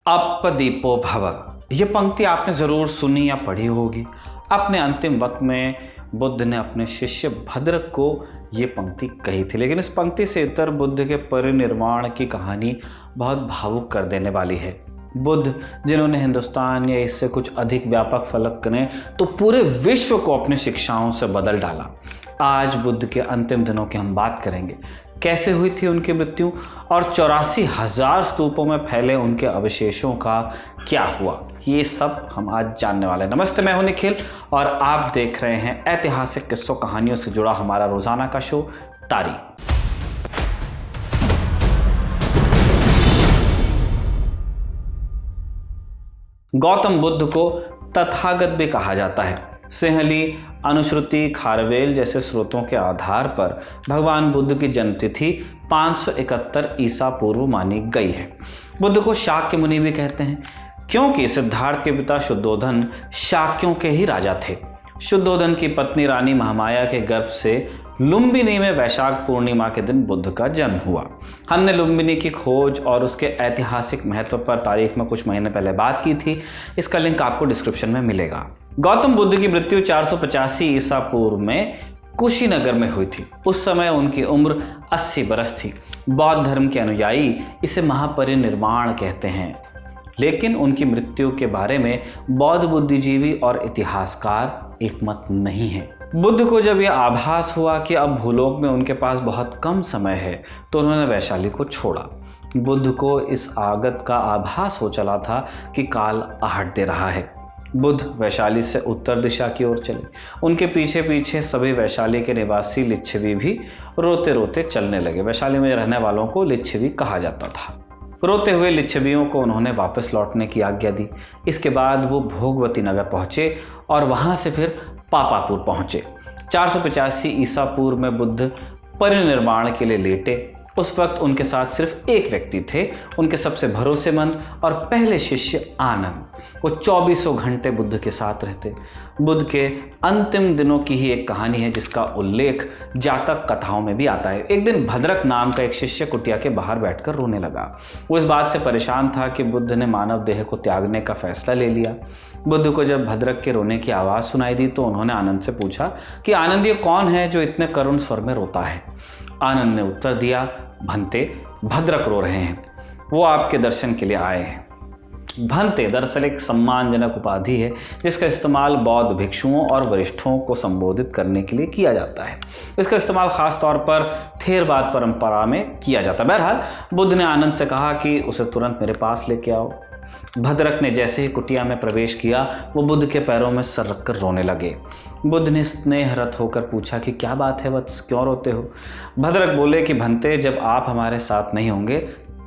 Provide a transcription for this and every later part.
अपदीपो भव। ये पंक्ति आपने ज़रूर सुनी या पढ़ी होगी। अपने अंतिम वक्त में बुद्ध ने अपने शिष्य भद्रक को ये पंक्ति कही थी, लेकिन इस पंक्ति से इतर बुद्ध के परिनिर्वाण की कहानी बहुत भावुक कर देने वाली है। बुद्ध जिन्होंने हिंदुस्तान या इससे कुछ अधिक व्यापक फलक ने तो पूरे विश्व को अपनी शिक्षाओं से बदल डाला। आज बुद्ध के अंतिम दिनों की हम बात करेंगे। कैसे हुई थी उनकी मृत्यु और 84,000 स्तूपों में फैले उनके अवशेषों का क्या हुआ, ये सब हम आज जानने वाले हैं। नमस्ते, मैं हूं निखिल और आप देख रहे हैं ऐतिहासिक किस्सों कहानियों से जुड़ा हमारा रोजाना का शो तारी। गौतम बुद्ध को तथागत भी कहा जाता है। सिंहली, अनुश्रुति, खारवेल जैसे स्रोतों के आधार पर भगवान बुद्ध की जन्मतिथि 571 ईसा पूर्व मानी गई है। बुद्ध को शाक्य मुनि भी कहते हैं, क्योंकि सिद्धार्थ के पिता शुद्धोधन शाक्यों के ही राजा थे। शुद्धोधन की पत्नी रानी महामाया के गर्भ से लुम्बिनी में वैशाख पूर्णिमा के दिन बुद्ध का जन्म हुआ। हमने लुम्बिनी की खोज और उसके ऐतिहासिक महत्व पर तारीख में कुछ महीने पहले बात की थी। इसका लिंक आपको डिस्क्रिप्शन में मिलेगा। गौतम बुद्ध की मृत्यु 485 ईसा पूर्व में कुशीनगर में हुई थी। उस समय उनकी उम्र 80 बरस थी। बौद्ध धर्म के अनुयायी इसे महापरिनिर्वाण कहते हैं, लेकिन उनकी मृत्यु के बारे में बौद्ध बुद्धिजीवी और इतिहासकार एकमत नहीं है। बुद्ध को जब यह आभास हुआ कि अब भूलोक में उनके पास बहुत कम समय है, तो उन्होंने वैशाली को छोड़ा। बुद्ध को इस आगत का आभास हो चला था कि काल आहट दे रहा है। बुद्ध वैशाली से उत्तर दिशा की ओर चले। उनके पीछे पीछे सभी वैशाली के निवासी लिच्छवी भी रोते रोते चलने लगे। वैशाली में रहने वालों को लिच्छवी कहा जाता था। रोते हुए लिच्छवियों को उन्होंने वापस लौटने की आज्ञा दी। इसके बाद वो भोगवती नगर पहुँचे और वहाँ से फिर पापापुर पहुँचे। 485 ईसा पूर्व में बुद्ध परिनिर्वाण के लिए लेटे। उस वक्त उनके साथ सिर्फ एक व्यक्ति थे, उनके सबसे भरोसेमंद और पहले शिष्य आनंद। वो 2400 घंटे बुद्ध के साथ रहते। बुद्ध के अंतिम दिनों की ही एक कहानी है जिसका उल्लेख जातक कथाओं में भी आता है। एक दिन भद्रक नाम का एक शिष्य कुटिया के बाहर बैठकर रोने लगा। वो इस बात से परेशान था कि बुद्ध ने मानव देह को त्यागने का फैसला ले लिया। बुद्ध को जब भद्रक के रोने की आवाज़ सुनाई दी तो उन्होंने आनंद से पूछा कि आनंद, ये कौन है जो इतने करुण स्वर में रोता है? आनंद ने उत्तर दिया, भंते, भद्रक रो रहे हैं, वो आपके दर्शन के लिए आए हैं। भंते दरअसल एक सम्मानजनक उपाधि है जिसका इस्तेमाल बौद्ध भिक्षुओं और वरिष्ठों को संबोधित करने के लिए किया जाता है। इसका इस्तेमाल खास तौर पर थेरवाद परंपरा में किया जाता है। बहरहाल बुद्ध ने आनंद से कहा कि उसे तुरंत मेरे पास लेके आओ। भद्रक ने जैसे ही कुटिया में प्रवेश किया, वो बुद्ध के पैरों में सर रखकर रोने लगे। बुद्ध ने स्नेहरत होकर पूछा कि क्या बात है वत्स, क्यों रोते हो? भद्रक बोले कि भंते, जब आप हमारे साथ नहीं होंगे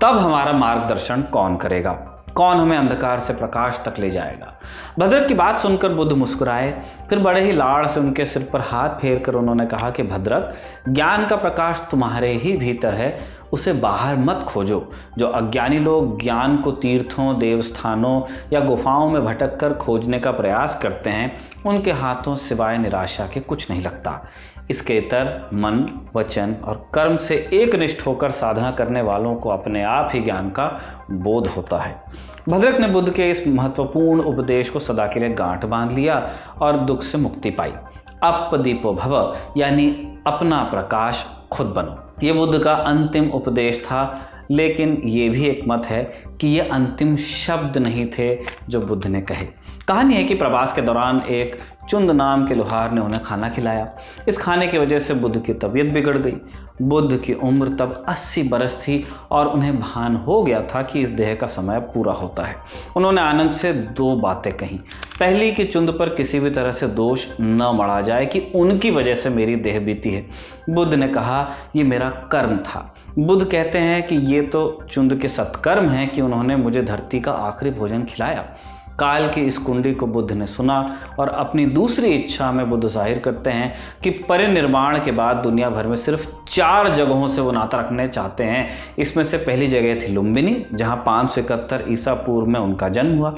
तब हमारा मार्गदर्शन कौन करेगा? कौन हमें अंधकार से प्रकाश तक ले जाएगा? भद्रक की बात सुनकर बुद्ध मुस्कुराए। फिर बड़े ही लाड़ से उनके सिर पर हाथ फेर कर उन्होंने कहा कि भद्रक, ज्ञान का प्रकाश तुम्हारे ही भीतर है, उसे बाहर मत खोजो। जो अज्ञानी लोग ज्ञान को तीर्थों, देवस्थानों या गुफाओं में भटक कर खोजने का प्रयास करते हैं, उनके हाथों सिवाय निराशा के कुछ नहीं लगता। इसके इतर मन, वचन और कर्म से एकनिष्ठ होकर साधना करने वालों को अपने आप ही ज्ञान का बोध होता है। भद्रक ने बुद्ध के इस महत्वपूर्ण उपदेश को सदा के लिए गांठ बांध लिया और दुख से मुक्ति पाई। अपदीपो भव यानी अपना प्रकाश खुद बनो। ये बुद्ध का अंतिम उपदेश था, लेकिन ये भी एक मत है कि ये अंतिम शब्द नहीं थे जो बुद्ध ने कहे। कहानी है कि प्रवास के दौरान एक चुंद नाम के लोहार ने उन्हें खाना खिलाया। इस खाने की वजह से बुद्ध की तबीयत बिगड़ गई। बुद्ध की उम्र तब 80 बरस थी और उन्हें भान हो गया था कि इस देह का समय पूरा होता है। उन्होंने आनंद से 2 बातें कहीं। पहली कि चुंद पर किसी भी तरह से दोष न मढ़ा जाए कि उनकी वजह से मेरी देह बीती है। बुद्ध ने कहा, ये मेरा कर्म था। बुद्ध कहते हैं कि ये तो चुंद के सत्कर्म हैं कि उन्होंने मुझे धरती का आखिरी भोजन खिलाया। काल की इस कुंडी को बुद्ध ने सुना और अपनी दूसरी इच्छा में बुद्ध जाहिर करते हैं कि परिनिर्वाण के बाद दुनिया भर में सिर्फ 4 जगहों से वो नाता रखने चाहते हैं। इसमें से पहली जगह थी लुम्बिनी, जहाँ 571 ईसा पूर्व में उनका जन्म हुआ।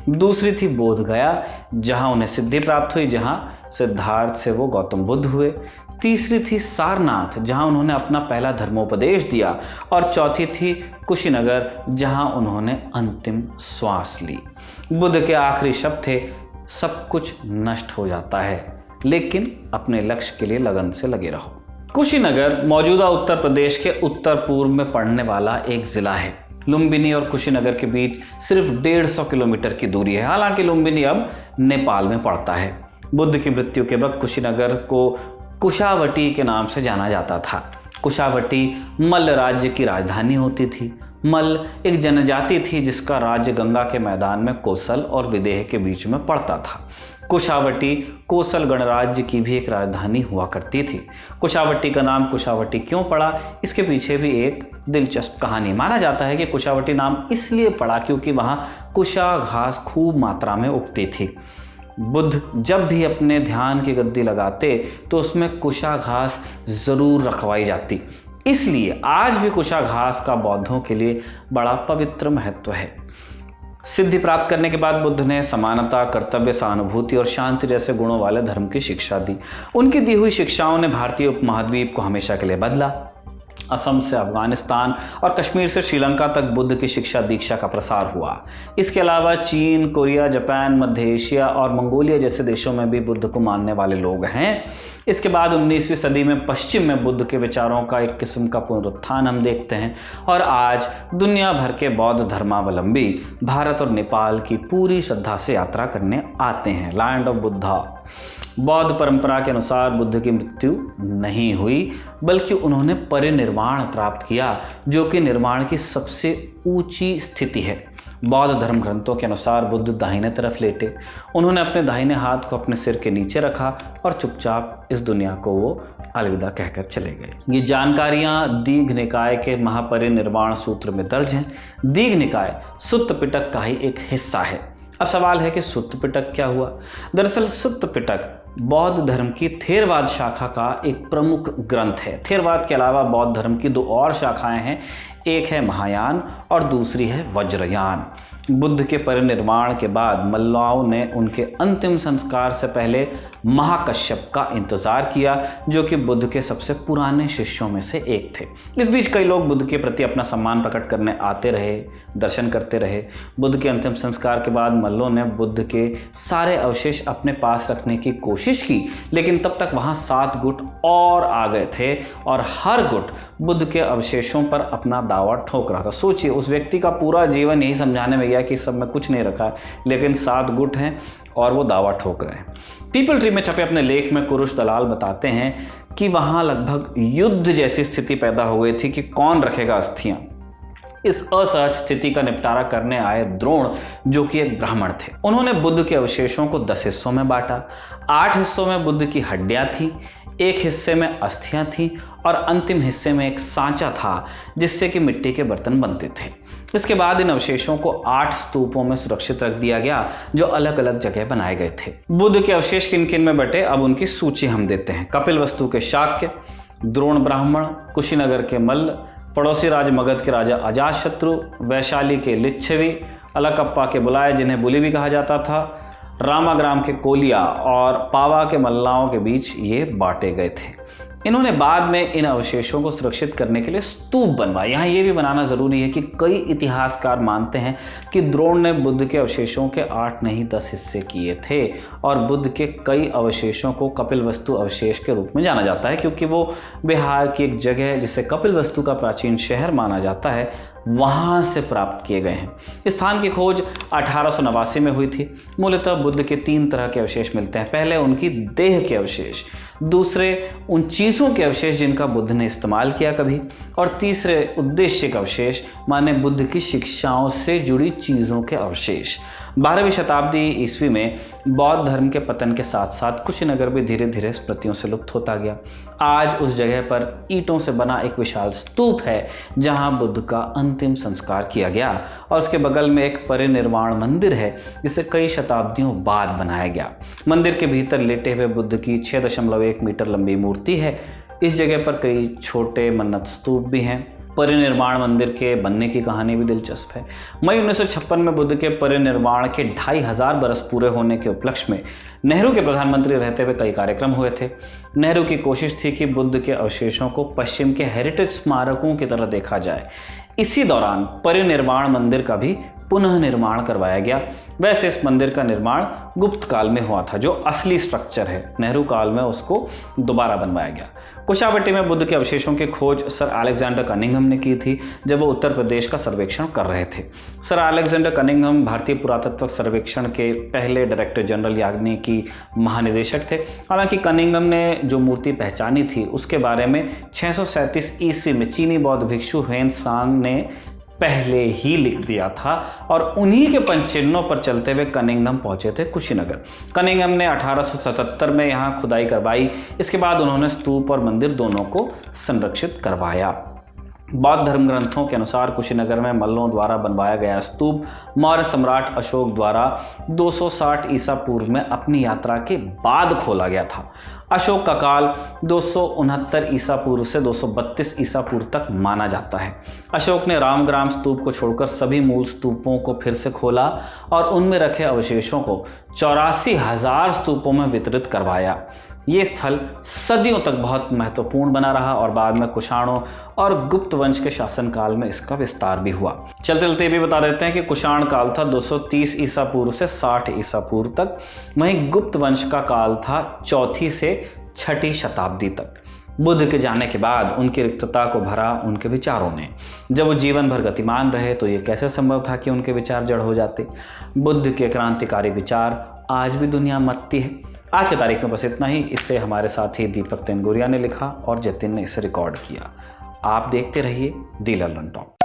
दूसरी थी बोध गया, जहाँ उन्हें सिद्धि प्राप्त हुई, जहाँ सिद्धार्थ से वो गौतम बुद्ध हुए। तीसरी थी सारनाथ, जहां उन्होंने अपना पहला धर्मोपदेश दिया, और चौथी थी कुशीनगर, जहां उन्होंने अंतिम श्वास ली। बुद्ध के आखिरी शब्द थे, सब कुछ नष्ट हो जाता है, लेकिन अपने लक्ष्य के लिए लगन से लगे रहो। कुशीनगर मौजूदा उत्तर प्रदेश के उत्तर पूर्व में पड़ने वाला एक जिला है। लुम्बिनी और कुशीनगर के बीच सिर्फ 150 किलोमीटर की दूरी है। हालांकि लुम्बिनी अब नेपाल में पड़ता है। बुद्ध की मृत्यु के बाद कुशीनगर को कुशावटी के नाम से जाना जाता था। कुशावटी मल्ल राज्य की राजधानी होती थी। मल्ल एक जनजाति थी जिसका राज्य गंगा के मैदान में कोसल और विदेह के बीच में पड़ता था। कुशावटी कोसल गणराज्य की भी एक राजधानी हुआ करती थी। कुशावटी का नाम कुशावटी क्यों पड़ा, इसके पीछे भी एक दिलचस्प कहानी। माना जाता है कि कुशावटी नाम इसलिए पड़ा क्योंकि वहाँ कुशा घास खूब मात्रा में उगती थी। बुद्ध जब भी अपने ध्यान की गद्दी लगाते तो उसमें कुशा घास ज़रूर रखवाई जाती। इसलिए आज भी कुशा घास का बौद्धों के लिए बड़ा पवित्र महत्व है। सिद्धि प्राप्त करने के बाद बुद्ध ने समानता, कर्तव्य, सहानुभूति और शांति जैसे गुणों वाले धर्म की शिक्षा दी। उनकी दी हुई शिक्षाओं ने भारतीय उपमहाद्वीप को हमेशा के लिए बदला। असम से अफगानिस्तान और कश्मीर से श्रीलंका तक बुद्ध की शिक्षा दीक्षा का प्रसार हुआ। इसके अलावा चीन, कोरिया, जापान, मध्य एशिया और मंगोलिया जैसे देशों में भी बुद्ध को मानने वाले लोग हैं। इसके बाद 19वीं सदी में पश्चिम में बुद्ध के विचारों का एक किस्म का पुनरुत्थान हम देखते हैं, और आज दुनिया भर के बौद्ध धर्मावलंबी भारत और नेपाल की पूरी श्रद्धा से यात्रा करने आते हैं। Land of Buddha. बौद्ध परंपरा के अनुसार बुद्ध की मृत्यु नहीं हुई, बल्कि उन्होंने परिनिर्वाण प्राप्त किया, जो कि निर्वाण की सबसे ऊंची स्थिति है। बौद्ध धर्म ग्रंथों के अनुसार बुद्ध दाहिने तरफ लेटे। उन्होंने अपने दाहिने हाथ को अपने सिर के नीचे रखा और चुपचाप इस दुनिया को वो अलविदा कहकर चले गए। ये जानकारियां दीघ निकाय के महापरिनिर्वाण सूत्र में दर्ज हैं। दीघ निकाय सुत्त पिटक का ही एक हिस्सा है। अब सवाल है कि सुत्त पिटक क्या हुआ। दरअसल सुत्त पिटक बौद्ध धर्म की थेरवाद शाखा का एक प्रमुख ग्रंथ है। थेरवाद के अलावा बौद्ध धर्म की 2 और शाखाएं हैं, एक है महायान और दूसरी है वज्रयान। बुद्ध के परिनिर्वाण के बाद मल्लाओं ने उनके अंतिम संस्कार से पहले महाकश्यप का इंतजार किया, जो कि बुद्ध के सबसे पुराने शिष्यों में से एक थे। इस बीच कई लोग बुद्ध के प्रति अपना सम्मान प्रकट करने आते रहे, दर्शन करते रहे। बुद्ध के अंतिम संस्कार के बाद मल्लों ने बुद्ध के सारे अवशेष अपने पास रखने की कोशिश की, लेकिन तब तक वहाँ 7 गुट और आ गए थे और हर गुट बुद्ध के अवशेषों पर अपना दावा ठोक रहा था। सोचिए, उस व्यक्ति का पूरा जीवन यही समझाने में गया कि इस सब में कुछ नहीं रखा, लेकिन 7 गुट हैं और वो दावा ठोक रहे हैं। पीपल ट्री में छपे अपने लेख में कुरुश दलाल बताते हैं कि वहाँ लगभग युद्ध जैसी स्थिति पैदा हो गई थी कि कौन रखेगा अस्थियाँ। इस असहज स्थिति का निपटारा करने आए द्रोण, जो कि एक ब्राह्मण थे। उन्होंने बुद्ध के अवशेषों को 10 हिस्सों में बांटा। 8 हिस्सों में बुद्ध की हड्डियां थी, 1 हिस्से में अस्थियां थी और अंतिम हिस्से में एक सांचा था जिससे कि मिट्टी के बर्तन बनते थे। इसके बाद इन अवशेषों को 8 स्तूपों में सुरक्षित रख दिया गया, जो अलग अलग जगह बनाए गए थे। बुद्ध के अवशेष किन किन में बटे, अब उनकी सूची हम देते हैं। कपिलवस्तु के शाक्य, द्रोण ब्राह्मण, कुशीनगर के मल्ल, पड़ोसी राज्य मगध के राजा अजातशत्रु, वैशाली के लिच्छवी, अलकप्पा के बुलाए जिन्हें बुली भी कहा जाता था, रामाग्राम के कोलिया और पावा के मल्लाओं के बीच ये बांटे गए थे। इन्होंने बाद में इन अवशेषों को सुरक्षित करने के लिए स्तूप बनवाए। यहाँ ये भी बनाना ज़रूरी है कि कई इतिहासकार मानते हैं कि द्रोण ने बुद्ध के अवशेषों के 8 नहीं 10 हिस्से किए थे, और बुद्ध के कई अवशेषों को कपिलवस्तु अवशेष के रूप में जाना जाता है, क्योंकि वो बिहार की एक जगह जिसे कपिलवस्तु का प्राचीन शहर माना जाता है, वहाँ से प्राप्त किए गए हैं। इस स्थान की खोज 1889 में हुई थी। मूलतः बुद्ध के 3 तरह के अवशेष मिलते हैं। पहले उनकी देह के अवशेष, दूसरे उन चीज़ों के अवशेष जिनका बुद्ध ने इस्तेमाल किया कभी, और तीसरे उद्देश्य के अवशेष, माने बुद्ध की शिक्षाओं से जुड़ी चीज़ों के अवशेष। 12वीं शताब्दी ईस्वी में बौद्ध धर्म के पतन के साथ साथ कुशीनगर भी धीरे धीरे स्मृतियों से लुप्त होता गया। आज उस जगह पर ईंटों से बना एक विशाल स्तूप है जहां बुद्ध का अंतिम संस्कार किया गया, और उसके बगल में एक परिनिर्वाण मंदिर है जिसे कई शताब्दियों बाद बनाया गया। मंदिर के भीतर लेटे हुए बुद्ध की 6.1 मीटर लंबी मूर्ति है। इस जगह पर कई छोटे मन्नत स्तूप भी हैं। परिनिर्वाण मंदिर के बनने की कहानी भी दिलचस्प है। मई 1956 में बुद्ध के परिनिर्वाण के 2500 बरस पूरे होने के उपलक्ष्य में नेहरू के प्रधानमंत्री रहते हुए कई कार्यक्रम हुए थे। नेहरू की कोशिश थी कि बुद्ध के अवशेषों को पश्चिम के हेरिटेज स्मारकों की तरह देखा जाए। इसी दौरान परिनिर्वाण मंदिर का भी पुनः निर्माण करवाया गया। वैसे इस मंदिर का निर्माण गुप्त काल में हुआ था, जो असली स्ट्रक्चर है नेहरू काल में उसको दोबारा बनवाया गया। कुशावटी में बुद्ध के अवशेषों की खोज सर अलेक्जेंडर कनिंघम ने की थी जब वो उत्तर प्रदेश का सर्वेक्षण कर रहे थे। सर अलेक्जेंडर कनिंघम भारतीय पुरातत्व सर्वेक्षण के पहले डायरेक्टर जनरल यानी कि महानिदेशक थे। हालांकि कनिंघम ने जो मूर्ति पहचानी थी उसके बारे में 637 ईस्वी में चीनी बौद्ध भिक्षु ह्वेन सांग ने पहले ही लिख दिया था और उन्हीं के पंचचिन्हों पर चलते हुए कनिंघम पहुंचे थे कुशीनगर। कनिंघम ने 1877 में यहाँ खुदाई करवाई। इसके बाद उन्होंने स्तूप और मंदिर दोनों को संरक्षित करवाया। बौद्ध धर्म ग्रंथों के अनुसार कुशीनगर में मल्लों द्वारा बनवाया गया स्तूप मौर्य सम्राट अशोक द्वारा 260 ईसा पूर्व में अपनी यात्रा के बाद खोला गया था। अशोक का काल 269 ईसा पूर्व से 232 ईसा पूर्व तक माना जाता है। अशोक ने रामग्राम स्तूप को छोड़कर सभी मूल स्तूपों को फिर से खोला और उनमें रखे अवशेषों को 84,000 स्तूपों में वितरित करवाया। ये स्थल सदियों तक बहुत महत्वपूर्ण बना रहा और बाद में कुषाणों और गुप्त वंश के शासनकाल में इसका विस्तार भी हुआ। चलते चलते ये भी बता देते हैं कि कुषाण काल था 230 ईसा पूर्व से 60 ईसा पूर्व तक। वहीं गुप्त वंश का काल था 4वीं से 6वीं शताब्दी तक। बुद्ध के जाने के बाद उनकी रिक्तता को भरा उनके विचारों ने। जब वो जीवन भर गतिमान रहे तो ये कैसे संभव था कि उनके विचार जड़ हो जाते। बुद्ध के क्रांतिकारी विचार आज भी दुनिया मथती है। आज की तारीख में बस इतना ही। इससे हमारे साथी दीपक तेनगुरिया ने लिखा और जतिन ने इसे रिकॉर्ड किया। आप देखते रहिए दी लर्निंग टॉक।